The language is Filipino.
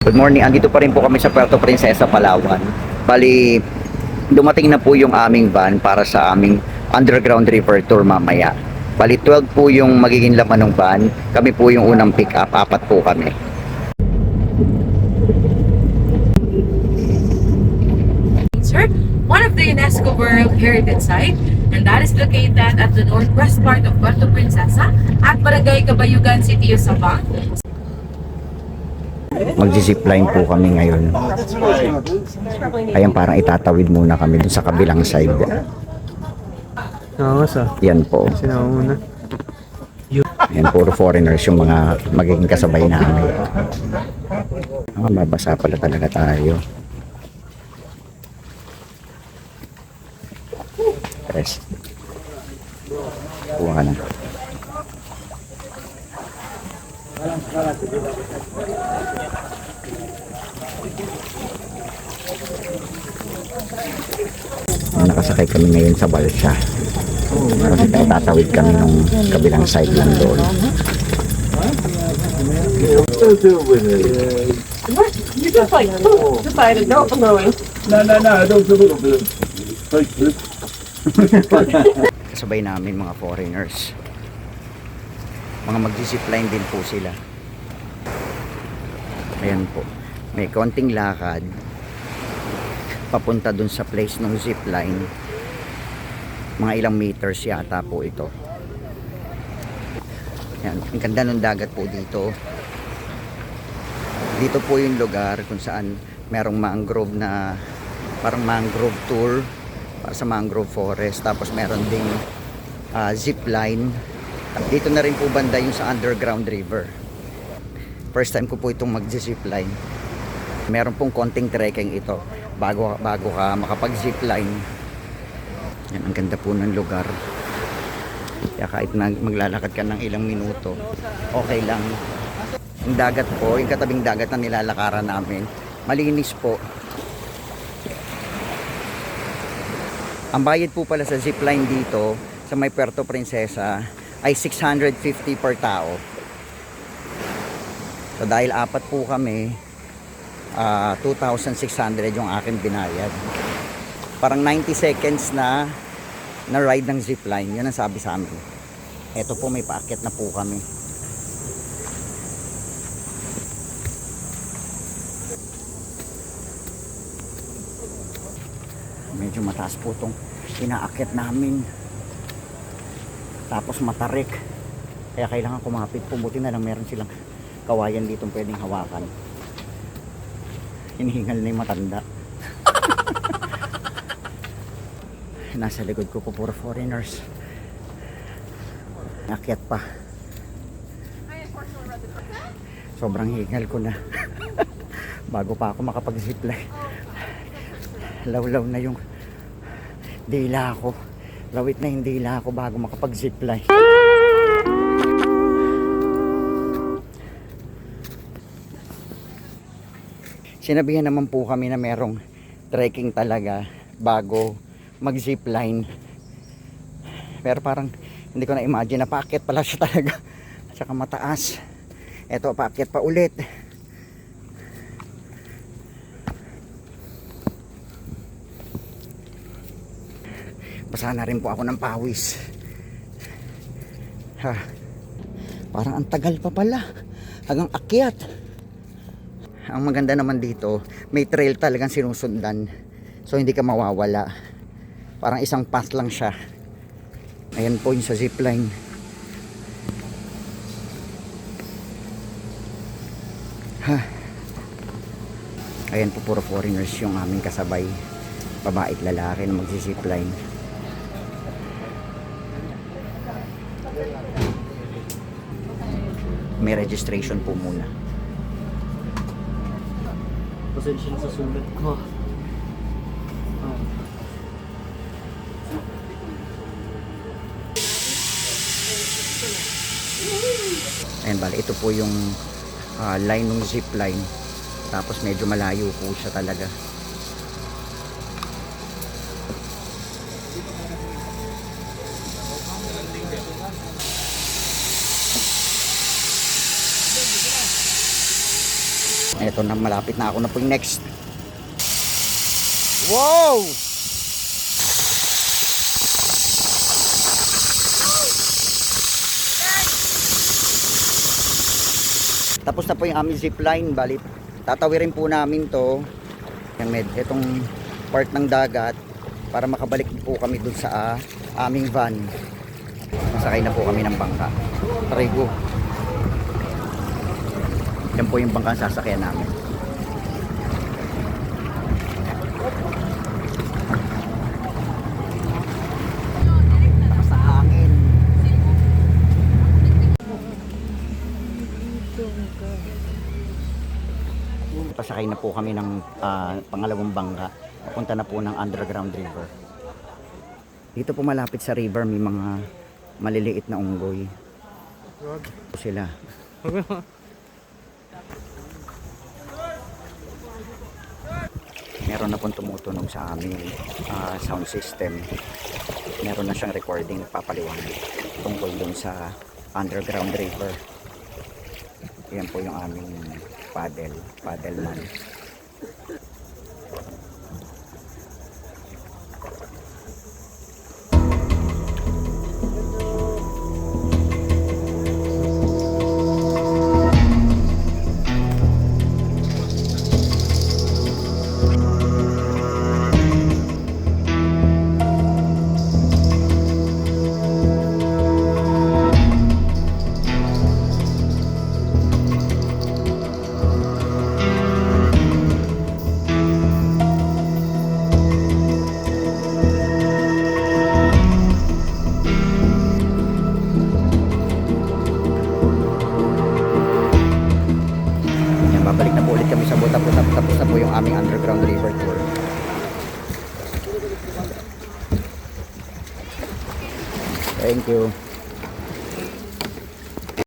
Good morning, andito pa rin po kami sa Puerto Princesa, Palawan. Bali, dumating na po yung aming van para sa aming underground river tour mamaya. Bali, 12 po yung magiging laman ng van. Kami po yung unang pick up, apat po kami. Sir, one of the UNESCO World Heritage Site, and that is located at the northwest part of Puerto Princesa at Barangay Cabayugan, City of Sabang. Magzi-zipline po kami ngayon. Ayan, parang itatawid muna kami dun sa kabilang side. Oo, sa Yan po. sinauna. Yan, puro foreigners yung mga magiging kasabay namin. Mabasa pala talaga tayo. Yes. Kuha ka na. Nakasakay kami ngayon sa balsa. Kasi tatawid kami nung kabilang side lang doon. You just like decided no knowing. No, don't do it. Take this. Kasabay namin mga foreigners. Mga magzi-zipline din po sila. Ayan po. May konting lakad papunta dun sa place ng zipline. Mga ilang meters yata po ito. Ayan. Ang ganda ng dagat po dito. Dito po yung lugar kung saan merong mangrove na parang mangrove tour para sa mangrove forest. Tapos meron ding zipline. Dito na rin po banda yung sa underground river. First time ko po itong mag-zipline. Meron pong konting trekking ito bago ka makapag-zipline. Yan, ang ganda po ng lugar. Kaya kahit maglalakad ka ng ilang minuto, okay lang. Yung dagat po, yung katabing dagat na nilalakaran namin, malinis po. Ang bayad po pala sa zipline dito sa may Puerto Princesa ay 650 per tao. So dahil apat po kami, 2,600 yung aking binayad. Parang 90 seconds na ride ng zipline. Yun ang sabi sa amin. Eto po, may paakyat na po kami. Medyo mataas po itong inaakyat namin. Tapos matarik. Kaya kailangan kumapit po. Buti na lang meron silang kawayan dito pwedeng hawakan. Hinihingal na yung matanda. Nasa likod ko po puro foreigners. Akyat pa. Sobrang hingal ko na. Bago pa ako makapag-zipline. Lawlaw na yung dila ko. Lawit na yung dila ko bago makapag-zipline. Sinabihan naman po kami na merong trekking talaga bago mag-zipline. Pero parang hindi ko na imagine na paakyat pala siya talaga. At saka mataas. Eto, paakyat pa ulit. Basa na rin po ako ng pawis. Ha. Parang ang tagal pa pala hanggang akyat. Ang maganda naman dito, may trail talagang sinusundan. So hindi ka mawawala. Parang isang path lang siya. Ayan po yung sa zipline. Ha. Ayan po, puro foreigners yung aming kasabay. Babae at lalaki na magsi-zipline. May registration po muna. Pasensya sa sulat ko. Ayan, bali, ito po yung line ng zipline. Tapos medyo malayo po siya talaga. Eto na, malapit na ako na po yung next. Wow! Tapos na po yung aming zipline. Bali, tatawirin po namin to. Itong part ng dagat para makabalik po kami dun sa aming van. Masakay na po kami ng bangka. Try go. Yan po yung bangka sasakyan namin. Lakas ng hangin. Pasakay na po kami ng pangalawang bangka. Papunta na po ng underground river. Dito po malapit sa river may mga maliliit na unggoy. Ito sila. Meron na pong tumutunog sa aming sound system. Meron na siyang recording nagpapaliwanag tungkol dun sa underground river. Yan po yung aming paddleman. Babalik na po ulit kami sa boat. Tapos na po yung aming underground river tour. Thank you.